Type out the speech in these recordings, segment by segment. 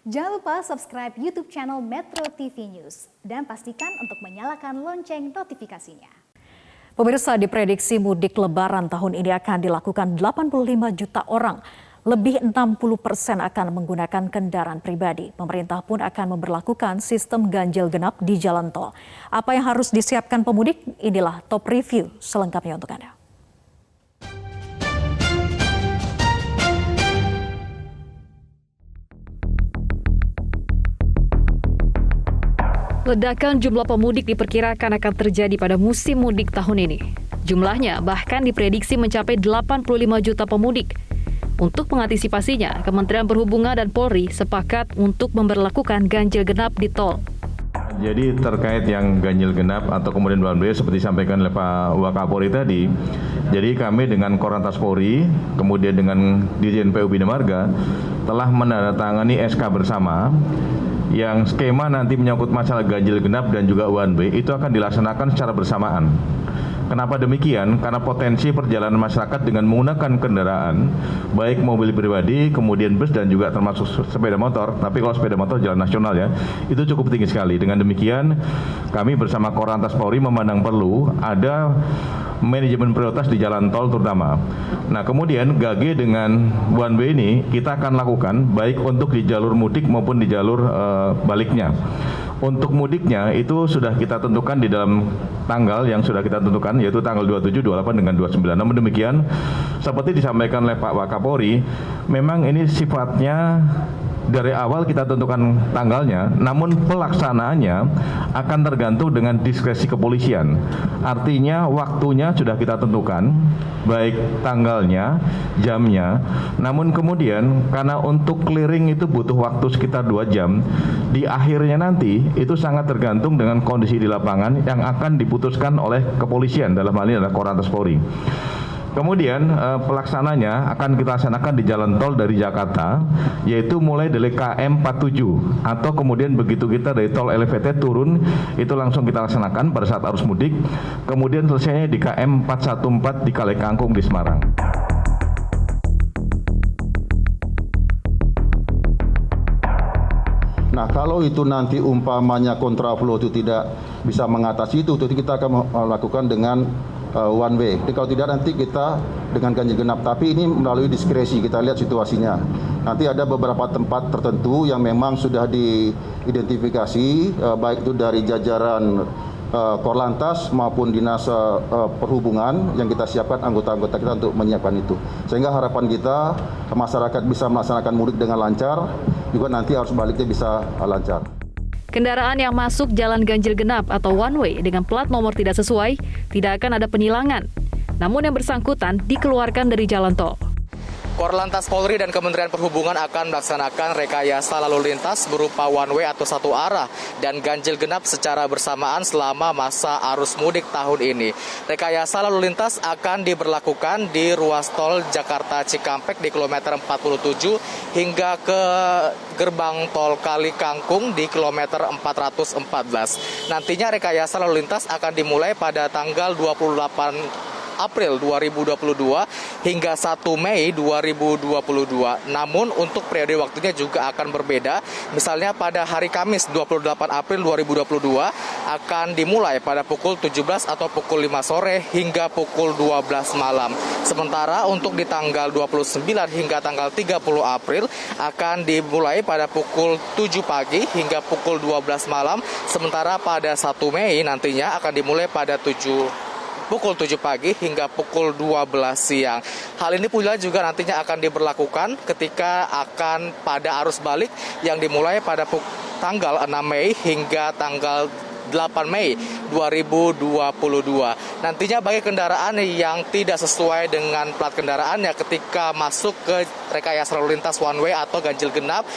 Jangan lupa subscribe YouTube channel Metro TV News dan pastikan untuk menyalakan lonceng notifikasinya. Pemirsa, diprediksi mudik Lebaran tahun ini akan dilakukan 85 juta orang. Lebih 60% akan menggunakan kendaraan pribadi. Pemerintah pun akan memberlakukan sistem ganjil genap di jalan tol. Apa yang harus disiapkan pemudik? Inilah top review selengkapnya untuk Anda. Ledakan jumlah pemudik diperkirakan akan terjadi pada musim mudik tahun ini. Jumlahnya bahkan diprediksi mencapai 85 juta pemudik. Untuk mengantisipasinya, Kementerian Perhubungan dan Polri sepakat untuk memberlakukan ganjil genap di tol. Jadi terkait yang ganjil genap atau kemudian one way seperti disampaikan oleh Pak Wakapolri tadi, jadi kami dengan Korlantas Polri, kemudian dengan Dirjen PU Bina Marga telah menandatangani SK bersama yang skema nanti menyangkut masalah ganjil genap dan juga one way itu akan dilaksanakan secara bersamaan. Kenapa demikian? Karena potensi perjalanan masyarakat dengan menggunakan kendaraan, baik mobil pribadi, kemudian bus dan juga termasuk sepeda motor, tapi kalau sepeda motor jalan nasional ya, itu cukup tinggi sekali. Dengan demikian, kami bersama Korlantas Polri memandang perlu ada manajemen prioritas di jalan tol terutama. Nah, kemudian GAG dengan one way ini kita akan lakukan baik untuk di jalur mudik maupun di jalur baliknya. Untuk mudiknya itu sudah kita tentukan di dalam tanggal yang sudah kita tentukan, yaitu tanggal 27, 28, dengan 29. Namun demikian, seperti disampaikan oleh Pak Wakapolri, memang ini sifatnya dari awal kita tentukan tanggalnya, namun pelaksanaannya akan tergantung dengan diskresi kepolisian. Artinya waktunya sudah kita tentukan, baik tanggalnya, jamnya, namun kemudian karena untuk clearing itu butuh waktu sekitar 2 jam, di akhirnya nanti itu sangat tergantung dengan kondisi di lapangan yang akan diputuskan oleh kepolisian, dalam hal ini adalah Korlantas Polri. Kemudian pelaksananya akan kita laksanakan di jalan tol dari Jakarta, yaitu mulai dari KM 47 atau kemudian begitu kita dari tol elevated turun itu langsung kita laksanakan pada saat arus mudik, kemudian selesainya di KM 414 di Kali Kangkung di Semarang. Nah, kalau itu nanti umpamanya kontraflow itu tidak bisa mengatasi itu kita akan melakukan dengan one way. Jadi kalau tidak nanti kita dengan ganjil genap, tapi ini melalui diskresi, kita lihat situasinya. Nanti ada beberapa tempat tertentu yang memang sudah diidentifikasi, baik itu dari jajaran Korlantas maupun Dinas Perhubungan yang kita siapkan anggota-anggota kita untuk menyiapkan itu. Sehingga harapan kita masyarakat bisa melaksanakan mudik dengan lancar, juga nanti arus baliknya bisa lancar. Kendaraan yang masuk jalan ganjil genap atau one way dengan plat nomor tidak sesuai tidak akan ada penilangan. Namun yang bersangkutan dikeluarkan dari jalan tol. Korlantas Polri dan Kementerian Perhubungan akan melaksanakan rekayasa lalu lintas berupa one way atau satu arah dan ganjil genap secara bersamaan selama masa arus mudik tahun ini. Rekayasa lalu lintas akan diberlakukan di ruas tol Jakarta Cikampek di kilometer 47 hingga ke gerbang tol Kali Kangkung di kilometer 414. Nantinya rekayasa lalu lintas akan dimulai pada tanggal 28 April 2022 hingga 1 Mei 2022. Namun untuk periode waktunya juga akan berbeda. Misalnya pada hari Kamis 28 April 2022 akan dimulai pada pukul 17 atau pukul 5 sore hingga pukul 12 malam. Sementara untuk di tanggal 29 hingga tanggal 30 April akan dimulai pada pukul 7 pagi hingga pukul 12 malam. Sementara pada 1 Mei nantinya akan dimulai pada pukul 7 pagi hingga pukul 12 siang. Hal ini pula juga nantinya akan diberlakukan ketika akan pada arus balik yang dimulai pada tanggal 6 Mei hingga tanggal 8 Mei 2022. Nantinya bagi kendaraan yang tidak sesuai dengan plat kendaraannya ketika masuk ke rekayasa lalu lintas one way atau ganjil genap,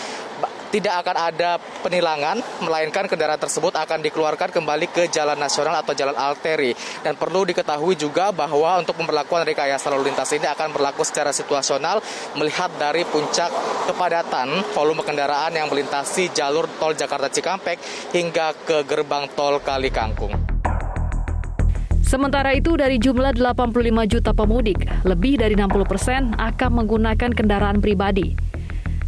tidak akan ada penilangan, melainkan kendaraan tersebut akan dikeluarkan kembali ke jalan nasional atau jalan arteri. Dan perlu diketahui juga bahwa untuk pemberlakuan rekayasa lalu lintas ini akan berlaku secara situasional melihat dari puncak kepadatan volume kendaraan yang melintasi jalur tol Jakarta Cikampek hingga ke gerbang tol Kali Kangkung. Sementara itu dari jumlah 85 juta pemudik, lebih dari 60% akan menggunakan kendaraan pribadi.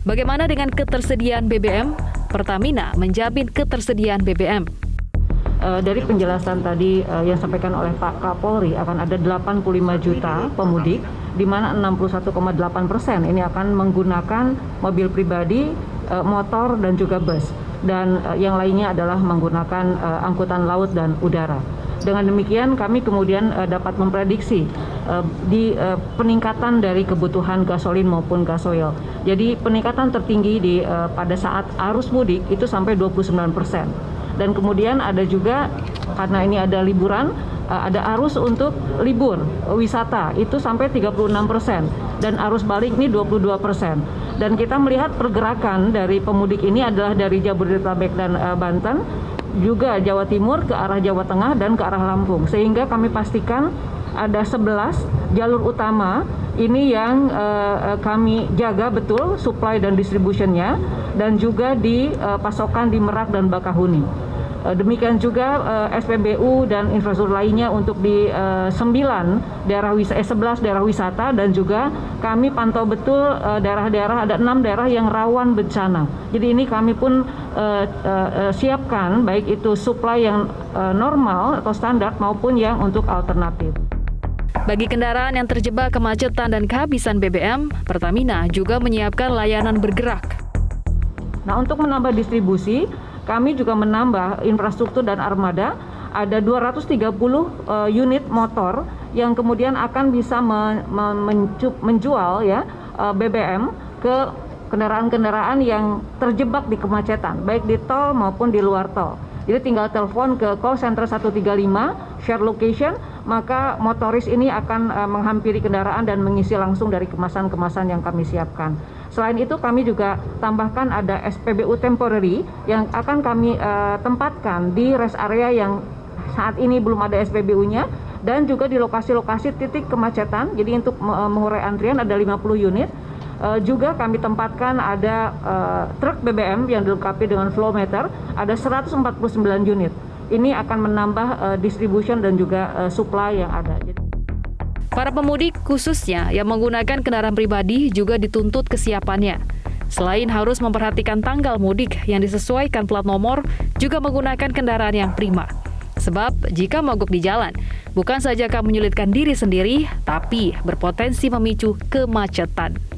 Bagaimana dengan ketersediaan BBM? Pertamina menjamin ketersediaan BBM. Dari penjelasan tadi yang disampaikan oleh Pak Kapolri akan ada 85 juta pemudik, di mana 61,8% ini akan menggunakan mobil pribadi, motor dan juga bus, dan yang lainnya adalah menggunakan angkutan laut dan udara. Dengan demikian kami kemudian dapat memprediksi di peningkatan dari kebutuhan gasolin maupun gasoil. Jadi peningkatan tertinggi pada saat arus mudik itu sampai 29%. Dan kemudian ada juga karena ini ada liburan, ada arus untuk libur wisata itu sampai 36% dan arus balik ini 22%. Dan kita melihat pergerakan dari pemudik ini adalah dari Jabodetabek dan Banten, juga Jawa Timur ke arah Jawa Tengah dan ke arah Lampung. Sehingga kami pastikan ada 11 jalur utama ini yang kami jaga betul supply dan distributionnya, dan juga di pasokan di Merak dan Bakahuni. Demikian juga SPBU dan infrastruktur lainnya untuk di 11 daerah wisata, dan juga kami pantau betul daerah-daerah, ada 6 daerah yang rawan bencana. Jadi ini kami pun siapkan baik itu supply yang normal atau standar maupun yang untuk alternatif. Bagi kendaraan yang terjebak kemacetan dan kehabisan BBM, Pertamina juga menyiapkan layanan bergerak. Nah, untuk menambah distribusi, kami juga menambah infrastruktur dan armada. Ada 230 unit motor yang kemudian akan bisa menjual BBM ke kendaraan-kendaraan yang terjebak di kemacetan, baik di tol maupun di luar tol. Jadi tinggal telepon ke call center 135, share location, maka motoris ini akan menghampiri kendaraan dan mengisi langsung dari kemasan-kemasan yang kami siapkan. Selain itu kami juga tambahkan ada SPBU temporary yang akan kami tempatkan di rest area yang saat ini belum ada SPBU-nya, dan juga di lokasi-lokasi titik kemacetan. Jadi untuk mengurai antrian ada 50 unit. Juga kami tempatkan ada truk BBM yang dilengkapi dengan flow meter, ada 149 unit. Ini akan menambah distribution dan juga supply yang ada. Para pemudik khususnya yang menggunakan kendaraan pribadi juga dituntut kesiapannya. Selain harus memperhatikan tanggal mudik yang disesuaikan plat nomor, juga menggunakan kendaraan yang prima. Sebab jika mogok di jalan, bukan saja akan menyulitkan diri sendiri, tapi berpotensi memicu kemacetan.